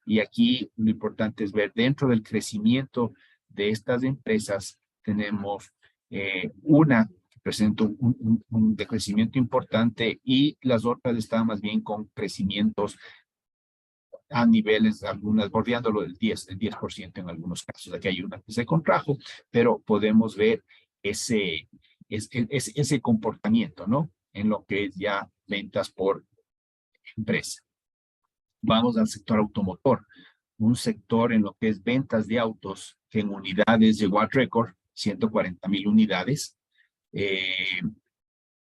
Y aquí lo importante es ver dentro del crecimiento de estas empresas, tenemos una que presenta un decrecimiento importante y las otras están más bien con crecimientos a niveles, algunas bordeándolo del 10% en algunos casos. Aquí hay una que se contrajo, pero podemos ver ese comportamiento, ¿no? En lo que es ya ventas por empresa. Vamos al sector automotor, un sector en lo que es ventas de autos que en unidades llegó al récord, 140,000 unidades,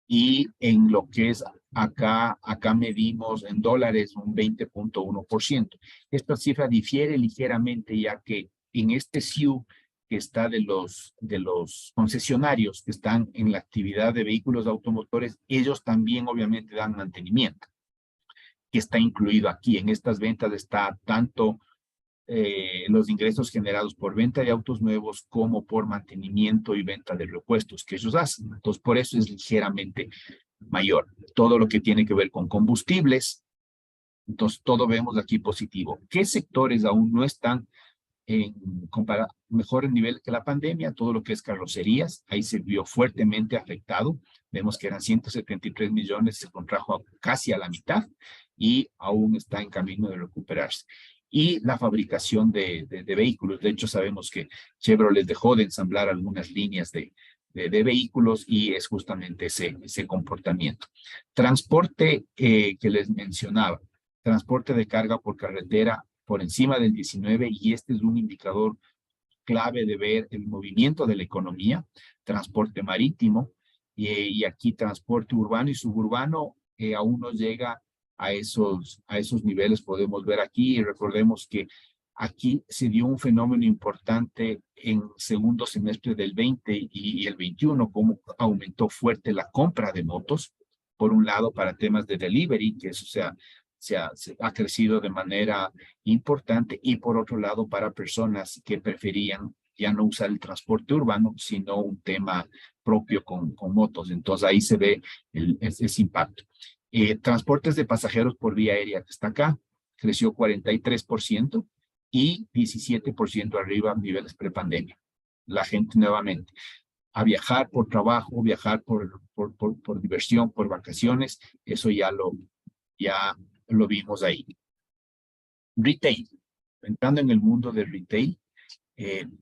y en lo que es acá medimos en dólares un 20.1%. Esta cifra difiere ligeramente, ya que en este SIU que está de los concesionarios que están en la actividad de vehículos automotores, ellos también obviamente dan mantenimiento, que está incluido aquí. En estas ventas está tanto los ingresos generados por venta de autos nuevos como por mantenimiento y venta de repuestos que ellos hacen. Entonces, por eso es ligeramente mayor. Todo lo que tiene que ver con combustibles, entonces todo vemos aquí positivo. ¿Qué sectores aún no están mejor en nivel que la pandemia? Todo lo que es carrocerías, ahí se vio fuertemente afectado. Vemos que eran 173 millones, se contrajo casi a la mitad y aún está en camino de recuperarse. y la fabricación de vehículos. De hecho, sabemos que Chevrolet dejó de ensamblar algunas líneas de vehículos y es justamente ese comportamiento. Transporte que les mencionaba, transporte de carga por carretera por encima del 19, y este es un indicador clave de ver el movimiento de la economía. Transporte marítimo, y aquí transporte urbano y suburbano aún no llega a esos niveles. Podemos ver aquí, y recordemos que aquí se dio un fenómeno importante en segundo semestre del 20 y el 21, como aumentó fuerte la compra de motos, por un lado para temas de delivery, que eso se ha crecido de manera importante, y por otro lado para personas que preferían ya no usar el transporte urbano, sino un tema propio con motos. Entonces ahí se ve ese impacto. Transportes de pasajeros por vía aérea, que está acá, creció 43% y 17% arriba a niveles prepandemia. La gente nuevamente a viajar por trabajo, viajar por diversión, por vacaciones, eso ya lo vimos ahí. Retail, entrando en el mundo de retail,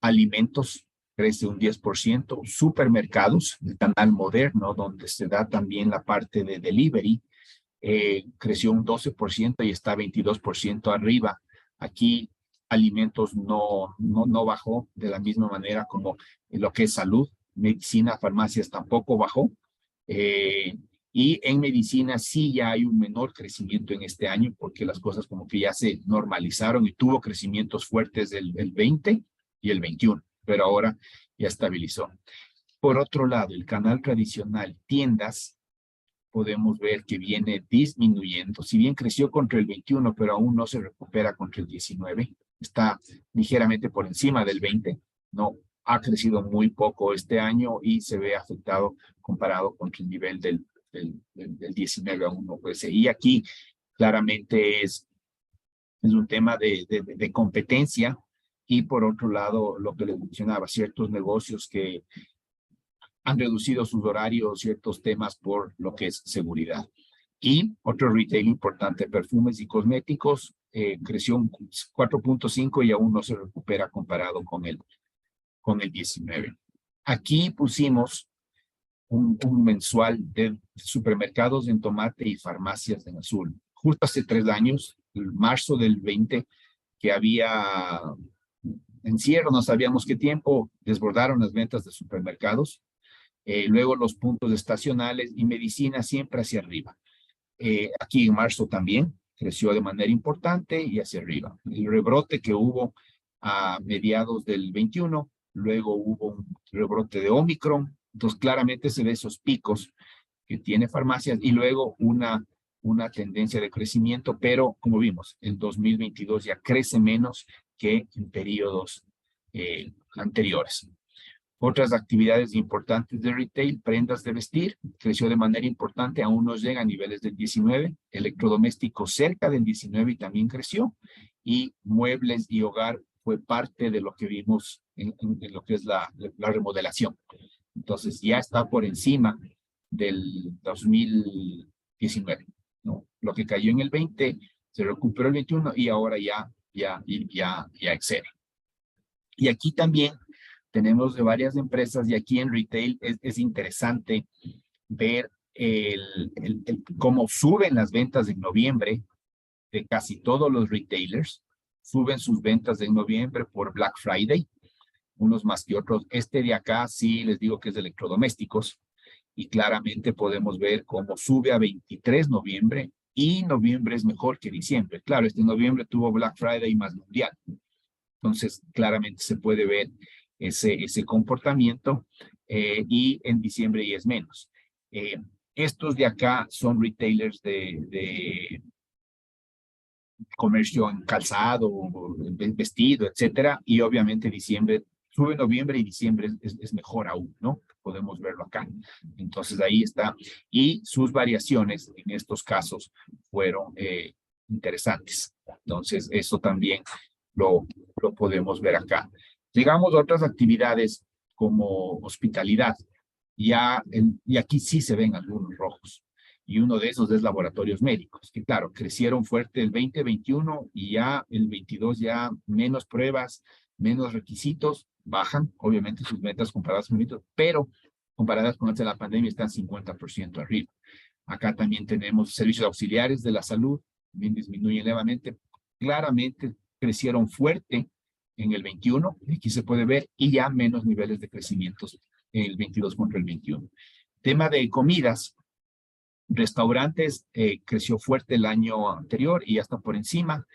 alimentos crece un 10%, supermercados, el canal moderno, donde se da también la parte de delivery, creció un 12% y está 22% arriba. Aquí alimentos no bajó de la misma manera como lo que es salud. Medicina, farmacias tampoco bajó. Y en medicina sí ya hay un menor crecimiento en este año, porque las cosas como que ya se normalizaron y tuvo crecimientos fuertes el 20 y el 21, pero ahora ya estabilizó. Por otro lado, el canal tradicional, tiendas, podemos ver que viene disminuyendo. Si bien creció contra el 21, pero aún no se recupera contra el 19. Está ligeramente por encima del 20. No, ha crecido muy poco este año y se ve afectado comparado contra el nivel del 19 aún no puede ser. Y aquí claramente es un tema de competencia, y por otro lado, lo que les mencionaba, ciertos negocios que han reducido sus horarios, ciertos temas por lo que es seguridad. Y otro retail importante, perfumes y cosméticos, creció un 4.5 y aún no se recupera comparado con el 19. Aquí pusimos un mensual de supermercados en tomate y farmacias en azul. Justo hace 3 años, en marzo del 20, que había encierro, no sabíamos qué tiempo, desbordaron las ventas de supermercados. Luego los puntos estacionales y medicina siempre hacia arriba. Aquí en marzo también creció de manera importante y hacia arriba. El rebrote que hubo a mediados del 21, luego hubo un rebrote de Omicron, entonces claramente se ve esos picos que tiene farmacias y luego una tendencia de crecimiento, pero como vimos, el 2022 ya crece menos que en periodos anteriores. Otras actividades importantes de retail, prendas de vestir, creció de manera importante, aún no llega a niveles del 19, electrodomésticos cerca del 19 y también creció, y muebles y hogar fue parte de lo que vimos en lo que es la remodelación. Entonces ya está por encima del 2019, ¿no? Lo que cayó en el 20 se recuperó el 21 y ahora ya excede. Y aquí también tenemos de varias empresas, y aquí en retail es interesante ver cómo suben las ventas en noviembre de casi todos los retailers. Suben sus ventas en noviembre por Black Friday, unos más que otros. Este de acá sí les digo que es de electrodomésticos, y claramente podemos ver cómo sube a 23 de noviembre, y noviembre es mejor que diciembre. Claro, este noviembre tuvo Black Friday más mundial. Entonces, claramente se puede ver ese comportamiento, y en diciembre ya es menos. Estos de acá son retailers de comercio en calzado, vestido, etcétera, y obviamente diciembre, sube noviembre y diciembre es mejor aún, ¿no? Podemos verlo acá. Entonces ahí está, y sus variaciones en estos casos fueron interesantes. Entonces eso también lo podemos ver acá. Llegamos a otras actividades como hospitalidad. Y aquí sí se ven algunos rojos. y uno de esos es laboratorios médicos, que claro, crecieron fuerte el 2021 y ya el 22 ya menos pruebas, menos requisitos, bajan obviamente sus metas comparadas con el pero comparadas con antes de la pandemia están 50% arriba. Acá también tenemos servicios auxiliares de la salud, también disminuyen levemente, claramente crecieron fuerte en el 21, aquí se puede ver, y ya menos niveles de crecimiento en el 22 contra el 21. Tema de comidas, restaurantes creció fuerte el año anterior y ya está por encima.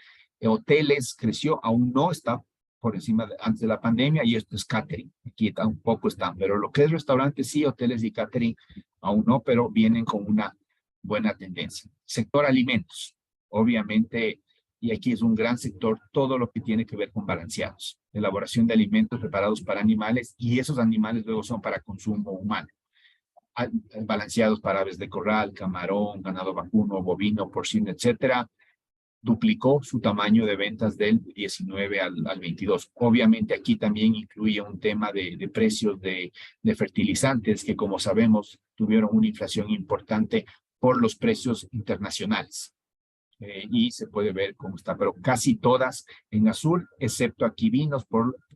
Hoteles creció, aún no está por encima antes de la pandemia, y esto es catering. Aquí tampoco están, pero lo que es restaurantes sí, hoteles y catering aún no, pero vienen con una buena tendencia. Sector alimentos, obviamente, y aquí es un gran sector, todo lo que tiene que ver con balanceados, elaboración de alimentos preparados para animales, y esos animales luego son para consumo humano. Balanceados para aves de corral, camarón, ganado vacuno, bovino, porcino, etcétera, duplicó su tamaño de ventas del 19 al 22. Obviamente aquí también incluye un tema de precios de fertilizantes que, como sabemos, tuvieron una inflación importante por los precios internacionales. Y se puede ver cómo está, pero casi todas en azul, excepto aquí vinos,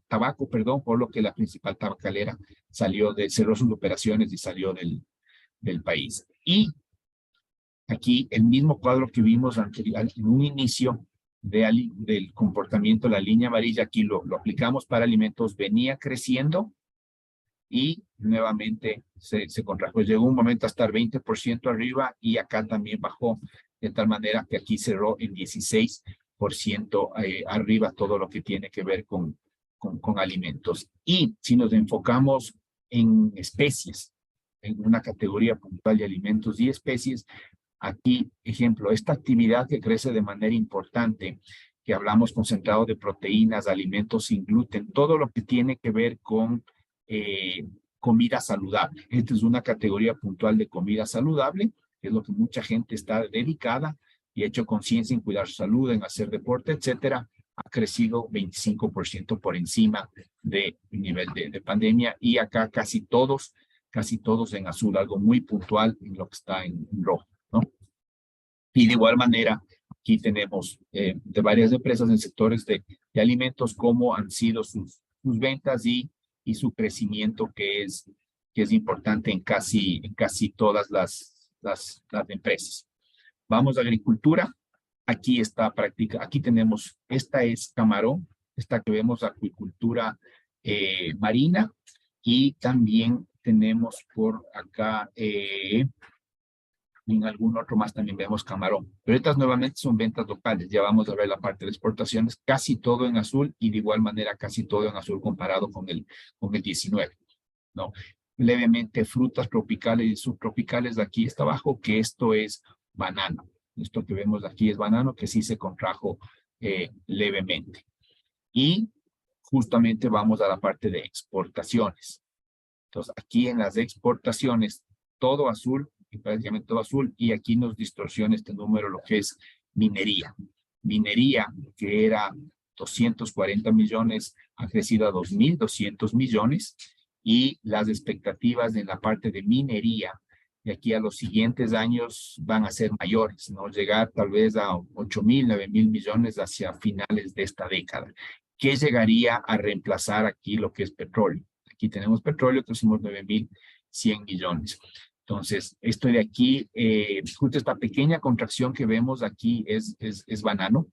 tabaco, perdón, por lo que la principal tabacalera cerró sus operaciones y salió del país. Y aquí el mismo cuadro que vimos en un inicio del comportamiento, la línea amarilla, aquí lo aplicamos para alimentos, venía creciendo y nuevamente se contrajo. Llegó un momento a estar 20% arriba y acá también bajó, de tal manera que aquí cerró en 16% arriba todo lo que tiene que ver con alimentos. Y si nos enfocamos en especies, en una categoría puntual de alimentos y especies, aquí, ejemplo, esta actividad que crece de manera importante, que hablamos concentrado de proteínas, alimentos sin gluten, todo lo que tiene que ver con comida saludable. Esta es una categoría puntual de comida saludable, que es lo que mucha gente está dedicada y ha hecho conciencia en cuidar su salud, en hacer deporte, etcétera. Ha crecido 25% por encima del nivel de pandemia, y acá casi todos en azul, algo muy puntual en lo que está en rojo, ¿no? Y de igual manera, aquí tenemos de varias empresas en sectores de alimentos, cómo han sido sus ventas y su crecimiento, que es importante en casi todas las empresas. Vamos a agricultura. Aquí está aquí tenemos, esta es camarón, esta que vemos acuicultura marina, y también tenemos por acá en algún otro más también vemos camarón. Pero estas nuevamente son ventas locales. Ya vamos a ver la parte de exportaciones, casi todo en azul, y de igual manera casi todo en azul comparado con el 19, ¿no? Levemente frutas tropicales y subtropicales, de aquí está abajo, que esto es banano. Esto que vemos aquí es banano, que sí se contrajo levemente. Y justamente vamos a la parte de exportaciones. Entonces, aquí en las exportaciones, todo azul, y prácticamente todo azul, y aquí nos distorsiona este número lo que es minería. Minería, que era 240 millones, ha crecido a 2.200 millones, y las expectativas en la parte de minería de aquí a los siguientes años van a ser mayores, ¿no? Llegar tal vez a 8.000, 9.000 millones hacia finales de esta década. ¿Qué llegaría a reemplazar aquí lo que es petróleo? Aquí tenemos petróleo, tenemos 9.100 millones. Entonces, esto de aquí, justo esta pequeña contracción que vemos aquí es banano.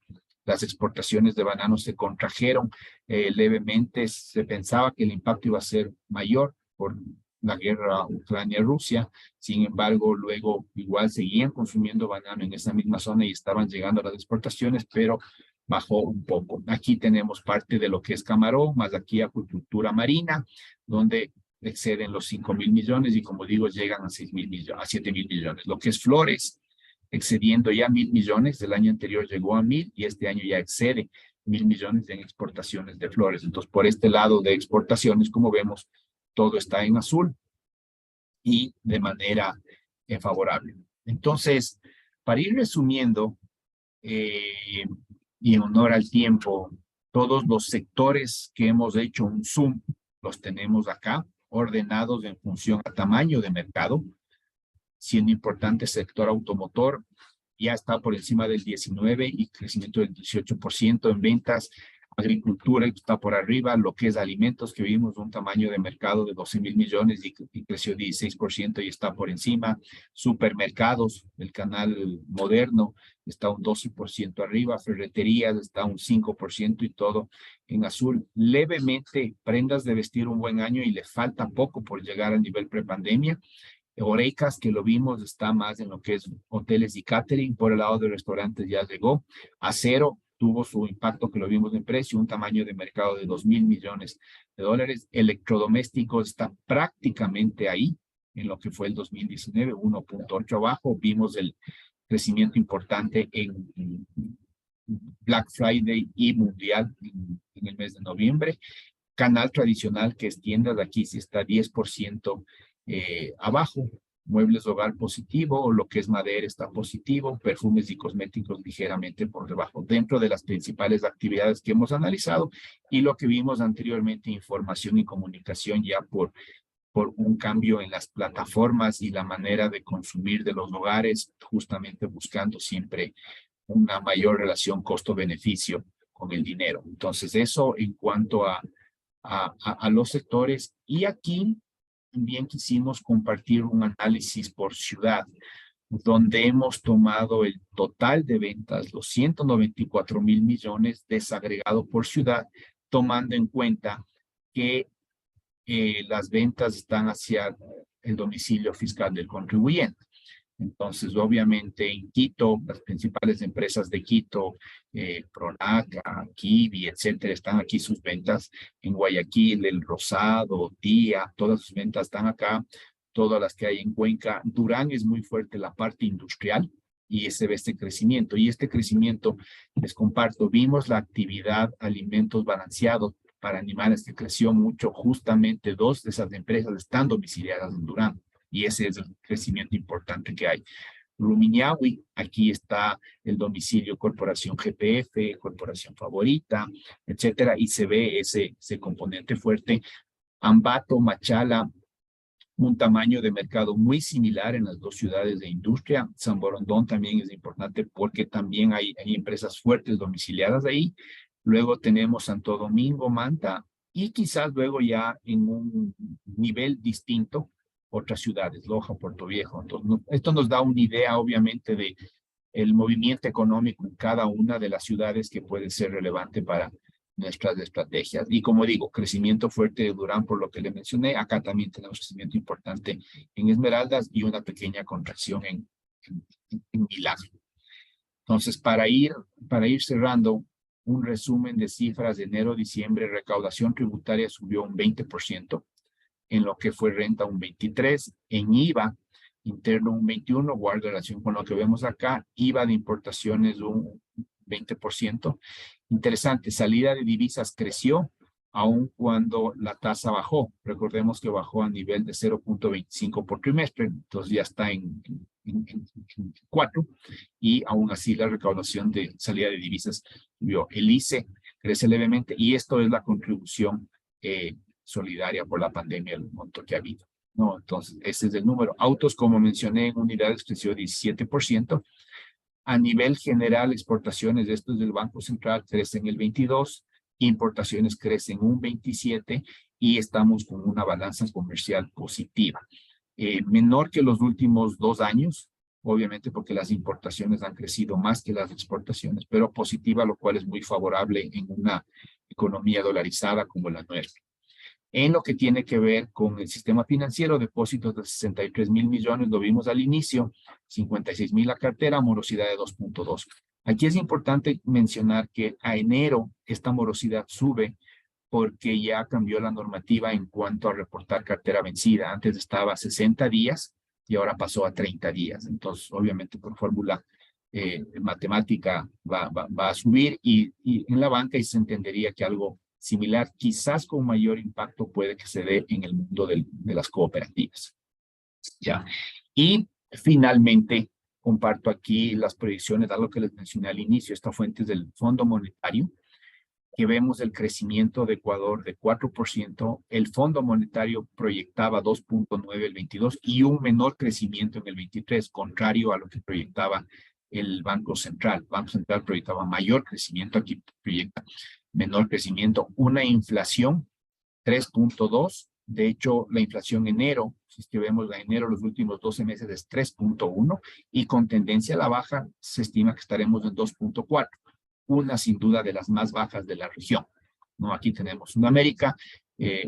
Las exportaciones de banano se contrajeron levemente. Se pensaba que el impacto iba a ser mayor por la guerra Ucrania-Rusia. Sin embargo, luego igual seguían consumiendo banano en esa misma zona y estaban llegando a las exportaciones, pero bajó un poco. Aquí tenemos parte de lo que es camarón, más aquí acuicultura marina, donde exceden los 5.000 millones y, como digo, llegan a 6.000 millones, a 7.000 millones. Lo que es flores, excediendo ya 1.000 millones, el año anterior llegó a 1.000 y este año ya excede 1.000 millones en exportaciones de flores. Entonces, por este lado de exportaciones, como vemos, todo está en azul y de manera favorable. Entonces, para ir resumiendo, y en honor al tiempo, todos los sectores que hemos hecho un zoom, los tenemos acá, ordenados en función a tamaño de mercado. siendo importante el sector automotor, ya está por encima del 19 y crecimiento del 18% en ventas. Agricultura está por arriba, lo que es alimentos, que vimos un tamaño de mercado de 12.000 millones y creció 16% y está por encima. Supermercados, el canal moderno, está un 12% arriba. Ferreterías está un 5% y todo en azul. Levemente, prendas de vestir un buen año y le falta poco por llegar al nivel prepandemia. Orejas, que lo vimos, está más en lo que es hoteles y catering. Por el lado de restaurantes ya llegó. Acero tuvo su impacto, que lo vimos en precio, un tamaño de mercado de 2.000 millones de dólares. Electrodomésticos está prácticamente ahí, en lo que fue el 2019, 1.8 abajo. Vimos el crecimiento importante en Black Friday y Mundial en el mes de noviembre. Canal tradicional, que es tiendas, de aquí sí está 10% abajo. Muebles de hogar positivo, lo que es madera está positivo, perfumes y cosméticos ligeramente por debajo, dentro de las principales actividades que hemos analizado. Y lo que vimos anteriormente, información y comunicación, ya por un cambio en las plataformas y la manera de consumir de los hogares, justamente buscando siempre una mayor relación costo-beneficio con el dinero. Entonces, eso en cuanto a los sectores. Y aquí también quisimos compartir un análisis por ciudad, donde hemos tomado el total de ventas, los 194.000 millones desagregado por ciudad, tomando en cuenta que las ventas están hacia el domicilio fiscal del contribuyente. Entonces, obviamente, en Quito, las principales empresas de Quito, Pronaca, Kiwi, etcétera, están aquí sus ventas. En Guayaquil, El Rosado, Tía, todas sus ventas están acá. Todas las que hay en Cuenca. Durán es muy fuerte la parte industrial y se ve este crecimiento. Y este crecimiento, les comparto, vimos la actividad alimentos balanceados para animales, que creció mucho. Justamente dos de esas empresas están domiciliadas en Durán. Y ese es el crecimiento importante que hay. Rumiñahui, aquí está el domicilio Corporación GPF, Corporación Favorita, etcétera, y se ve ese componente fuerte. Ambato, Machala, un tamaño de mercado muy similar en las dos ciudades de industria. San Borondón también es importante porque también hay empresas fuertes domiciliadas ahí. Luego tenemos Santo Domingo, Manta, y quizás luego ya en un nivel distinto, otras ciudades, Loja, Puerto Viejo. Entonces, esto nos da una idea, obviamente, de el movimiento económico en cada una de las ciudades, que puede ser relevante para nuestras estrategias. Y como digo, crecimiento fuerte de Durán, por lo que le mencioné. Acá también tenemos crecimiento importante en Esmeraldas y una pequeña contracción en Milagro. Entonces, para ir cerrando, un resumen de cifras de enero-diciembre: recaudación tributaria subió un 20%, en lo que fue renta un 23%, en IVA interno un 21%, guarda relación con lo que vemos acá. IVA de importaciones un 20%. Interesante, salida de divisas creció, aun cuando la tasa bajó. Recordemos que bajó a nivel de 0.25 por trimestre, entonces ya está en 4, y aún así la recaudación de salida de divisas subió. El ICE crece levemente, y esto es la contribución solidaria por la pandemia, el monto que ha habido, ¿no? Entonces, ese es el número. Autos, como mencioné, en unidades creció 17%. A nivel general, exportaciones, esto es del Banco Central, crecen el 22%, importaciones crecen un 27%, y estamos con una balanza comercial positiva. Menor que los últimos 2 años, obviamente porque las importaciones han crecido más que las exportaciones, pero positiva, lo cual es muy favorable en una economía dolarizada como la nuestra. En lo que tiene que ver con el sistema financiero, depósitos de 63.000 millones, lo vimos al inicio, 56.000 la cartera, morosidad de 2.2. Aquí es importante mencionar que a enero esta morosidad sube porque ya cambió la normativa en cuanto a reportar cartera vencida. Antes estaba a 60 días y ahora pasó a 30 días. Entonces, obviamente, por fórmula matemática va a subir, y en la banca y se entendería que algo similar, quizás con mayor impacto, puede que se dé en el mundo de las cooperativas. ¿Ya? Y finalmente, comparto aquí las proyecciones, algo que les mencioné al inicio. Esta fuente es del Fondo Monetario, que vemos el crecimiento de Ecuador de 4%, el Fondo Monetario proyectaba 2.9 el 22 y un menor crecimiento en el 23, contrario a lo que proyectaba el Banco Central. El Banco Central proyectaba mayor crecimiento, aquí proyecta menor crecimiento. Una inflación 3.2, de hecho la inflación enero, si es que vemos la enero, los últimos 12 meses es 3.1 y con tendencia a la baja se estima que estaremos en 2.4. Una sin duda de las más bajas de la región, ¿no? Aquí tenemos Sudamérica,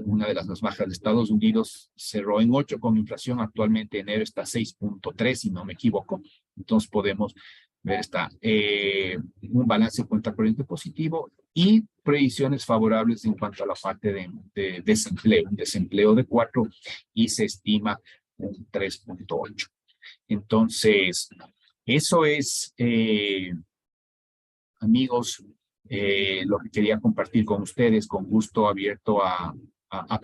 una de las más bajas de Estados Unidos, cerró en 8 con inflación, actualmente enero está 6.3, si no me equivoco, entonces podemos ver un balance de cuenta corriente positivo y previsiones favorables en cuanto a la parte de desempleo, un desempleo de 4 y se estima un 3.8. Entonces, eso es amigos, lo que quería compartir con ustedes, con gusto abierto a preguntas.